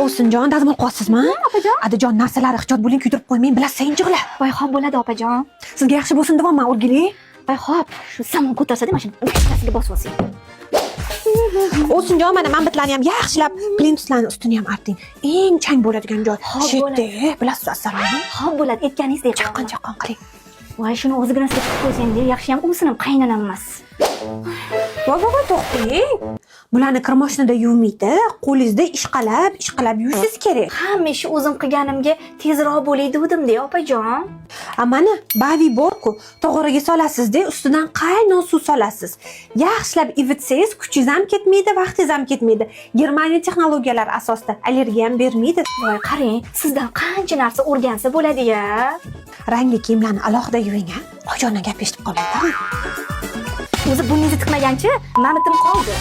Ovsinjon, dazmol qilyapsizmi? Opajon. Adajon, narsalar ehtiyot bo'ling, kuydirib qo'ymang, bilasiz, injiqlar. Voy, xo'p bo'ladi opajon. Sizga yaxshi bo'lsin demoqman, o'rgiling. Voy, xo'p, shu samon ko'tarsa-da mashina nasiga bosib olsang. Ovsinjon, mana manbitlarni ham yaxshilab, plintuslarni ustini ham arting. Eng chang bo'ladigan joy. Xo'p, Shetda, bilasiz asallarni. Xo'p bo'ladi, aytganingizdek. Chaqqon qiling. Voy, shuni o'ziga nasib qilib qo'ysang-da, yaxshi ham u sinib qaynanam emas. Voy, to'xtang. Bularni kir mashinada yuvmaydi, qo'lingizda ishqalab yuvishingiz kerak. Hamma ishni o'zim qilganimga tezroq bo'lay dedim-da, opajon. Mana bavi bor-ku, tog'oraga solasiz-da, ustidan qaynoq suv solasiz. Yaxshilab ivitsangiz, kuchingiz ham ketmaydi, vaqtingiz ham ketmaydi. Germaniya texnologiyalari asosida allergiya ham bermaydi. Voy, qarang, sizdan qancha narsa o'rgansa bo'ladi-ya. Rangli kiyimlarni alohida yuving, ha? Oqjondan gap eshitib qolmang. O'zi burningizni tiqmagancha, mamitim qoldi.